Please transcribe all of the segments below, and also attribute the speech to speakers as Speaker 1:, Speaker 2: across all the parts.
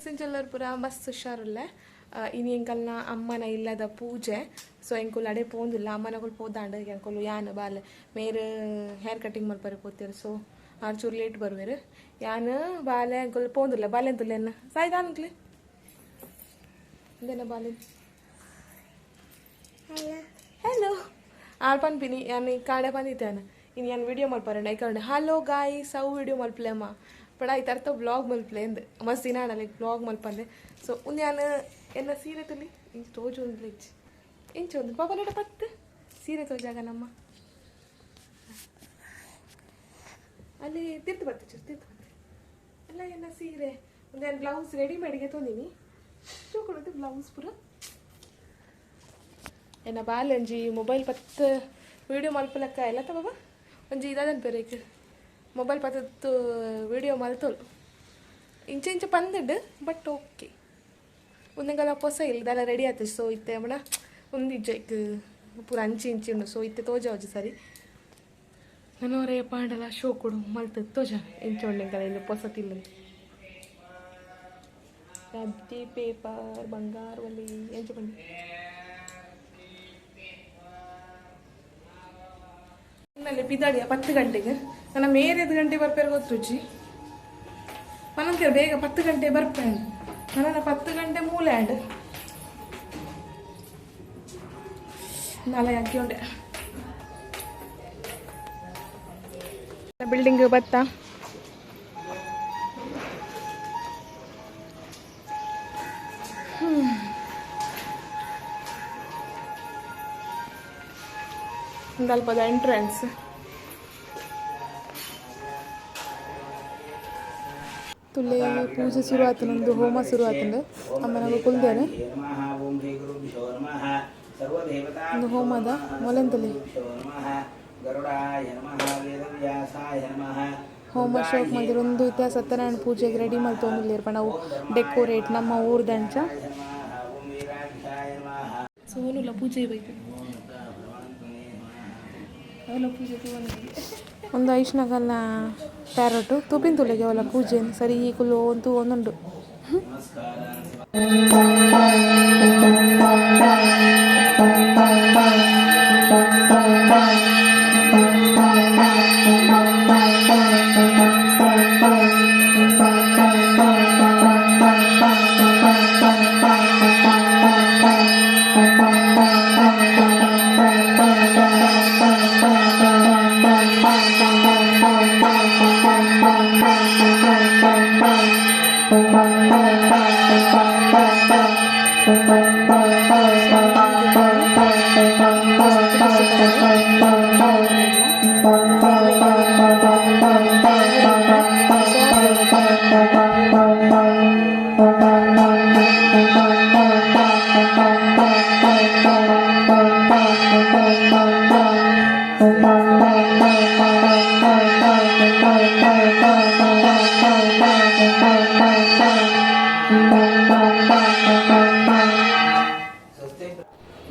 Speaker 1: friends ಇಂಚೆಲ್ಲರೂ ಪೂರ ಮಸ್ತ್ ಹುಷಾರಲ್ಲೇ ಇನ್ನು ಎಂಕಲ್ನ ಅಮ್ಮನ ಇಲ್ಲದ ಪೂಜೆ ಸೊ ಎಂಕುಲು ಅಡೆ ಪೋಂದಿಲ್ಲ ಅಮ್ಮನಗಳು ಪೋದಾಂಡ ಎಂಕುಲು ಯಾನು ಬಾಲೆ ಮೇರೆ ಹೇರ್ ಕಟಿಂಗ್ ಮಲ್ಪರೆ ಪೋತಿರು ಸೊ ಚೂರು ಲೇಟ್ ಬರುವೇರು ಯಾನು ಬಾಲೆ ಎಂಕುಲು ಪೋಂದಿಲ್ಲ ಬಾಲೆ ಅಂತಲ್ಲ ಎನ್ನ ಸಾಯ್ದಾನ್ಕ್ಲಿ ಇಂದೇನ ಬಾಲೆ ಹಲೋ ಆಳ್ಪನ್ ಪಿನಿ ಯಾನು ಕಾಡೆ ಬಂದಿದ್ದಾನೆ ಇನ್ನು ನಾನು ವಿಡಿಯೋ ಮಲ್ಪರೆ ಐಕಂಡೆ ಹಲೋ ಗಾಯ್ಸ್ ಅವು ವಿಡಿಯೋ ಮಲ್ಪಲೆಮ್ಮ ಪಡ ಈ ಥರದ ವ್ಲಾಗ್ ಮಲ್ಪಲೆ ಎಂದು ಮಸ್ತ್ ದಿನ ಆಡಲ್ಲ ವ್ಲಾಗ್ ಮಲ್ಪಂದೆ ಸೊ ಒಂದು ನಾನು ಎಲ್ಲ ಸೀರೆ ತುಲಿ ಇಂಚು ತೋಜು ಒಂದು ಇಂಚು ಒಂದು ಪಾಪಲೇಟ ಪತ್ತು ಸೀರೆ ತೋಜಾಗ ನಮ್ಮ ಅಲ್ಲಿ ತಿರ್ತು ಬರ್ತೀವಿ ಎಲ್ಲ ಎಲ್ಲ ಸೀರೆ ಒಂದು ಏನು ಬ್ಲೌಸ್ ರೆಡಿಮೇಡ್ಗೆ ತೊಂದಿನಿ ಚೂಕೊಡೋದು ಬ್ಲೌಸ್ ಪೂರ ಏನ ಬಾಲಂಜಿ ಮೊಬೈಲ್ ಪತ್ತು ವೀಡಿಯೋ ಮಲ್ಪಲಕ್ಕ ಎಲ್ಲ ತಗೋಬ ಒಂಜಿ ಇದನ್ ಪೇರೇಕ್ ಮೊಬೈಲ್ ಪತ್ತದ್ದು ವೀಡಿಯೋ ಮಲ್ತೋಳು ಇಂಚೆ ಪಂದಿಡು ಬಟ್ ಓಕೆ ಒಂದೆಂಗಲ್ಲ ಹೊಸ ಇಲ್ದೆಲ್ಲ ರೆಡಿ ಆಯ್ತು ಸೊ ಇತ್ತೆ ಮಣ ಒಂದು ಇಜ್ಜೈಕ್ ಪೂರ ಇಂಚಿ ಉಂಡು ಸೊ ಇತ್ತೆ ತೋಜಾವಜಿ ಸರಿ ನನ್ನವರೇ ಪಾಂಡಲ ಶೋ ಕೊಡು ಮಲ್ತದ್ದು ತೋಜಾವೆ ಇಂಚೆ ಉಂಡೆಂಗಲ್ಲ ಇಲ್ಲಿ ಹೊಸತಿಲ್ಲ ಅದ್ದಿ ಪೇಪರ್ ಬಂಗಾರ ಒಲಿ ಎಂಚು ಬಂದು ಇನ್ನಲ್ಲಿ ಬಿದ್ದಾಡಿಯ 10 ಗಂಟೆಗೆ ನನ್ನ ಮೇರೆ 5 ಗಂಟೆ ಬರ್ಪೇರು ಗೊತ್ತುಜಿ ಮನಂತರ ಬೇಗ 10 ಗಂಟೆ ಬರ್ಪೇನೆ ನನ್ನ 10 ಗಂಟೆ ಮೂಲೆ ಆ್ಯಂಡ್ ನಾಳೆ ಹಾಕಿಕೊಂಡೆ ಬಿಲ್ಡಿಂಗ್ ಬತ್ತ ಒಂದು ಅಲ್ಪದ ಎಂಟ್ರೆನ್ಸ್ ತುಲೆ ಪೂಜೆ ಶುರು ಆಯ್ತು ನಂದು ಹೋಮ ಶುರು ಆಯ್ತಂದು ಅಮ್ಮ ನಾವು ಕುಲ್ದೇನೆ ಒಂದು ಹೋಮದ ಮೊಲೆಂತಲಿ ಹೋಮ ಶೋಕ್ ಮಂದಿರ ಒಂದು ಇತ್ತ ಸತ್ಯನಾರಾಯಣ ಪೂಜೆಗೆ ರೆಡಿ ಮಾಡ್ತೊಂದಿಲ್ಲೇರ್ಪ ನಾವು ಡೆಕೋರೇಟ್ ನಮ್ಮ ಊರ್ದಂಚ ಸೋನುಲ್ಲ ಪೂಜೆ ಬೇಕು ಒಂದು ಐಶ್ನಾಗಲ್ಲ ಪ್ಯಾರಟು ತುಪಿನ ತುಲೆಗೆ ಅವಲ್ಲ ಪೂಜೆ ಸರಿ ಈ ಕುಲ್ಲು ಅಂತೂ ಒಂದುಂಡು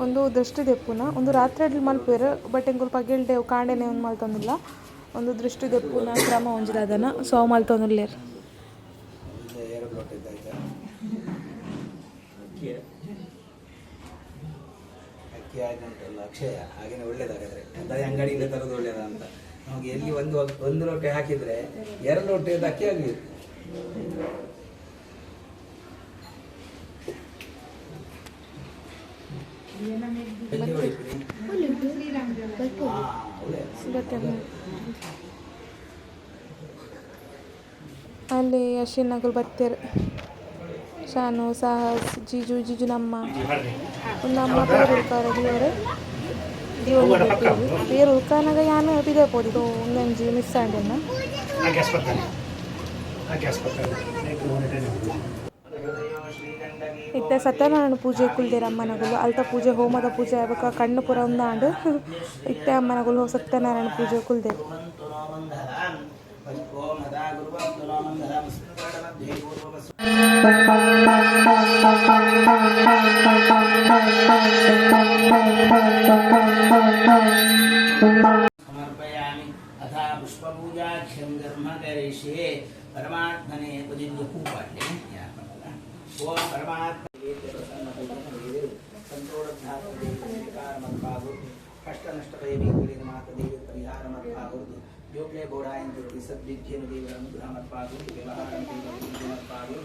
Speaker 1: ಒಂದು ದೃಷ್ಟಿ ದೆಪ್ಪುನ ಒಂದು ರಾತ್ರಿ ಮಲ್ಪೇರು ಬಟ್ ಎಂಗುಲ್ ಪಗೆಲ್ಡೆ ಕಾಂಡೆನೆ ಒಂದು ಮಲ್ತೊಂದಿಲ್ಲ ಒಂದು ದೃಷ್ಟಿ ದೆಪ್ಪುನ ಕ್ರಮ ಒಂಜಿದಾದನ ಸೊ ಮಲ್ತೊಂದಿಲ್ಲೇರು
Speaker 2: ಅಕ್ಷಯ ಹಾಗೇನೆ ಒಳ್ಳೇದಾಗಾದ್ರೆ ಅಂಗಡಿಯಿಂದ ತರೋದು ಒಳ್ಳೇದ ಅಂತ ನಮಗೆ ಎಲ್ಲಿ ಒಂದು ಲೋಟೆ ಹಾಕಿದ್ರೆ 2 ಲೋಟೆ ಅಕ್ಕಿ ಆಗಲಿ
Speaker 1: ಅಲ್ಲಿ ಅಶ್ವಿನಾಗಲು ಬರ್ತಾರೆ ಶಾನು ಸಾಹಸ್ ಜಿಜು ನಮ್ಮ ನಮ್ಮ ಪೇರು ಉಳ್ಕಾರದಿಯವರೆ ಪೇರು ಉಳ್ಕಾನಾಗ ಯಾನು ಬಿದೆ ಪೋದಿದ್ದು ಒಂದಂಜಿ ಮಿಸ್ ಆಂಡನ್ನ ಇತ್ತೆ ಸತ್ಯನಾರಾಯಣ ಪೂಜೆ ಕುಲ್ದೇರ ಅಮ್ಮನಗಳು ಅಲ್ತ ಪೂಜೆ ಹೋಮದ ಪೂಜೆ ಆಗ ಕಣ್ಣು ಪುರ ಒಂದಾಂಡು ಇತ್ತೆ ಅಮ್ಮನಗಳು ಸತ್ಯನಾರಾಯಣ ಪೂಜೆ ಕುಲ್ದೇರು
Speaker 2: ಸಮರ್ಪಯಾಮಿ ಅಥಾ ಪುಷ್ಪಪೂಜಾಖ್ಯಂ ಧರ್ಮ ಕರಿಷ್ಯೆ ಪರಮಾತ್ಮನೇ ಪೂಜಿಂದು ಹೂ ಪಾಡ್ಲಿ ಓಂ ಪರಮಾತ್ಮ ಸಂತೋಷಾತ್ಮಕಾರಮತ್ಪಾಗು ಕಷ್ಟ ನಷ್ಟ ಭಯಭೀತಿಗಳಿಂದ ಮಾತದೇವಿ ಪರಿಹಾರಮತ್ಪಾಗುವುದು ಜೋಕ್ಲೆ ಬೋಡಾಯಂತಿ ಸದ್ವಿದ್ಯೆಯನ್ನು ದೇವರ ಅನುಗ್ರಹಮತ್ಪಾಗು ವ್ಯವಹಾರಮತ್ಪಾಗು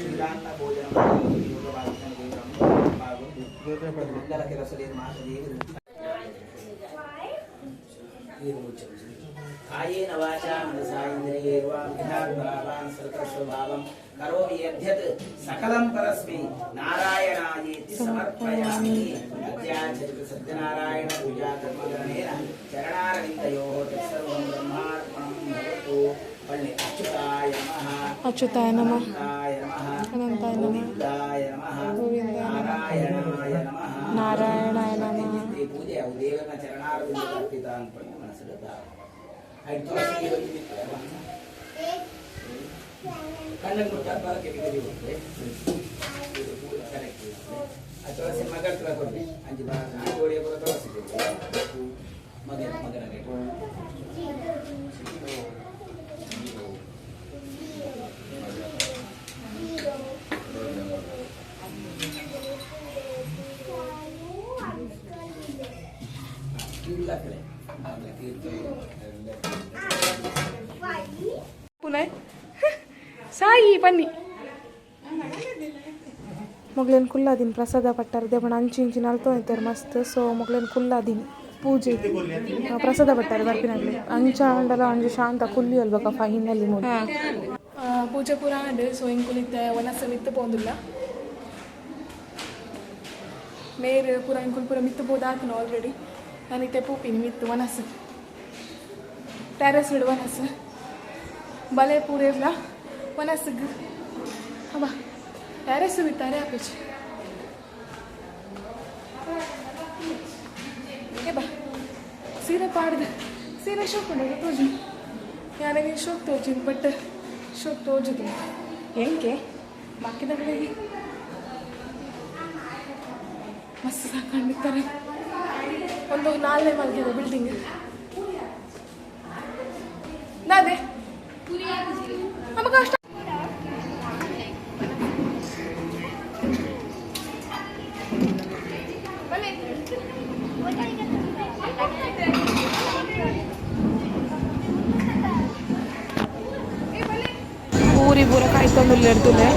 Speaker 2: ಶ್ರೀರಾಂತ ಭೋಜನ ಯೋಗವಾಕ್ಯನ ದೇವರ ಅನುಗ್ರಹಮತ್ಪಾಗು ಮಂಗಲ ಕೆಲಸದಲ್ಲಿ ಮಾತದೇವಿ कायेन वाचा मनसा इन्द्रियैर्वा विद्यात्मनाभां सर्वस्वभावं करोमि यद्यत् सकलं परस्मै नारायणायेति समर्पयामि अद्याचरित सत्यनारायण पूजा कर्मकरणेन चरणारविन्दयोः तत्सर्वं ब्रह्मार्पणं भवतु पल्ले अच्युताय नमः
Speaker 1: अनन्ताय नमः
Speaker 2: नारायणाय नमः पूजे देवरನ ಚರಣಾರವಿಂದ ಅರ್ಪಿತ ಅನ್ಕೊಂಡು ಮನಸ್ಸಿಡುತ್ತಾ ಕಣ್ಣನ್ನು ಮುಟ್ಟಾಕ ಕೆಟ್ಟಿಗೆ ಹೋಗುತ್ತೆ ಕರೆಕ್ಟ್ ಅಥವಾ ಮಗಳ ಹತ್ರ ಕೊಡ್ರಿ ಅಂಜು ಬಾ ಜೋಡಿಯ ಬರೋ ತೋರಿಸಿದ್ರು ಮಗನ
Speaker 1: पुन्हा साई पन्नी मोगलेन कुल्ला दिन प्रसाद पट्टार दे पण अंची इंची नलतो येतार मस्त सो मोगलेन कुल्ला दिन पूजे प्रसाद पट्टार ಬರ್ಪಿನಾಗ್ಲಿ ಅಂಚ ಅಂಡಲ ಅಂಜು ಶಾಂತ ಕುಲ್ಲಿ ಅಲ್ಬಕ ಫೈನಲ್ಲಿ ನೋಡಿ ಪೂಜೆ ಪೂರ ಅಂಡ್ ಸೊ ಇಂಕುಲಿತ್ತೆ ಒನಸ ಮಿತ್ತು ಪೋಂದುಲ್ಲ ಮೇರ್ ಪೂರ ಇಂಕುಲ್ ಪೂರ ಮಿತ್ತು ಬೋದಾತನ ಆಲ್ರೆಡಿ ನಾನಿತ್ತೆ ಪೂಪಿನಿ ಮಿತ್ತು ಒನಸ ಟೆರೆಸ್ ಇಡು ಒನಸ ಬಲೆ ಪೂರೆಲ್ಲ ಒನಸಗ್ ಅವ ಟೆರೆಸ್ ಬಿತ್ತಾರೆ ಆಪೇಚ್ ಏ ಬಾ ಸೀರೆ ಪಾಡ್ದು ಸೀರೆ ಶೋಕ್ ಉಂಟು ತೋಜು ಯಾರಿಗೆ ಶೋಕ್ ತೋಜಿನ್ ಬಟ್ ಶೋಕ್ ತೋಜುದು ಹೆಂಗೆ ಬಾಕಿದ ಕಡೆಗೆ ಮಸ್ತ್ ಸಾಕೊಂಡಿರ್ತಾರೆ ಒಂದು 4ನೇ ಮಲ್ಗಿದೆ ಬಿಲ್ಡಿಂಗ್ ನಾದೆ ನಮಗೆ ಅಷ್ಟ पूरी पूरा कायतोंड उल्लेडतुले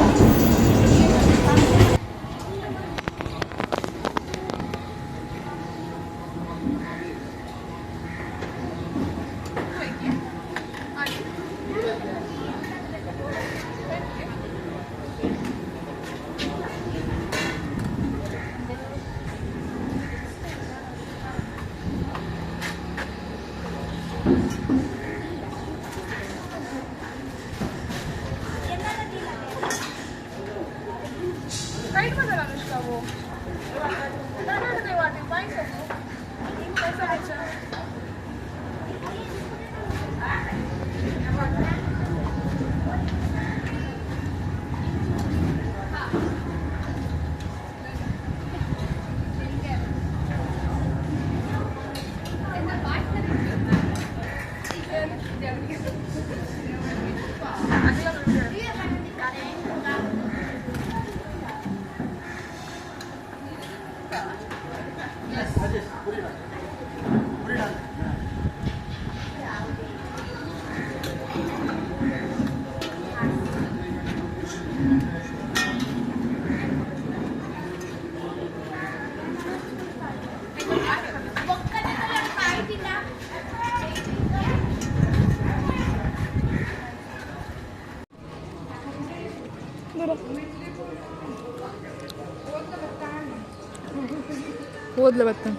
Speaker 1: ಓದ್ಲೆ ಬರ್ತಾನೆ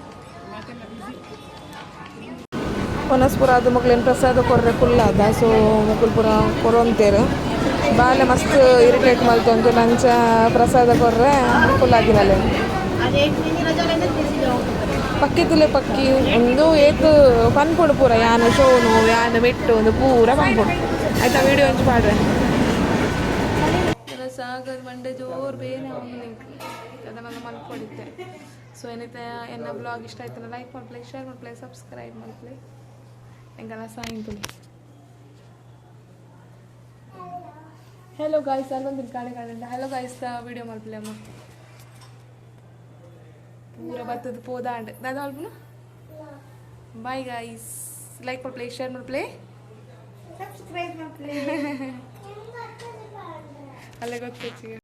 Speaker 1: ಪನಸ್ಪುರ ಅದು ಮಕ್ಳೇನು ಪ್ರಸಾದ ಕೊರ್ರೆ ಕುಲ್ಲಾದ ಸೊ ಮಕ್ಕಳು ಪುರ ಕೊರೊಂತೇರು ಬಾಳೆ ಮಸ್ತ್ ಇರಿಟೇಟ್ ಮಲ್ತೊಂದು ಲಂಚ ಪ್ರಸಾದ ಕೊರ್ರೆ ಕುಲ್ಲಾಗಿರಲ್ಲ ಪಕ್ಕಿತ್ತಲೆ ಪಕ್ಕಿ ಒಂದು ಏತ್ ಪನ್ಪುಡು ಪೂರ ಯಾನು ಶೋನು ಯಾನು ಮೆಟ್ಟು ಒಂದು ಪೂರ ಪನ್ಪುಡು ಆಯ್ತಾ ವಿಡಿಯೋ ಹಂಚಿ ಪಾಡ್ರೆ ಸಾಗರ್ ಮಂಡೆ ಜೋರು ಬೇನೆ ಅದನ್ನೆಲ್ಲ ಮಲ್ಕೊಂಡಿದ್ದೆ ಸೊ ಏನೈತೆ ಎನ್ನ ಬ್ಲಾಗ್ ಇಷ್ಟ ಆಯ್ತಲ್ಲ ಲೈಕ್ ಮಾಡ್ಪ್ಲೇ ಶೇರ್ ಮಾಡ್ಪ್ಲೇ ಸಬ್ಸ್ಕ್ರೈಬ್ ಮಾಡ್ಪ್ಲೇ ಹೆಂಗೆಲ್ಲ ಸಾಯಿಂತು ಹಲೋ ಗಾಯ್ಸ್ ಅಲ್ಲೊಂದಿನ ಕಾಣೆ ಹಲೋ ಗಾಯ್ಸ್ ವಿಡಿಯೋ ಮಲ್ಪಲೆ ಅಮ್ಮ ಪೂರ ಬತ್ತದ ಪೋದಾಂಡ್ ದಾದ ಮಲ್ಪನ ಬಾಯ್ ಗಾಯ್ಸ್ ಲೈಕ್ ಮಾಡ್ಪ್ಲೇ ಶೇರ್ ಮಾಡ್ಪ್ಲೇ
Speaker 3: ಸಬ್ಸ್ಕ್ರೈಬ್ ಮಾಡ್ಲಿ
Speaker 1: ಅಲ್ಲೇ ಗೊತ್ತಿಗೆ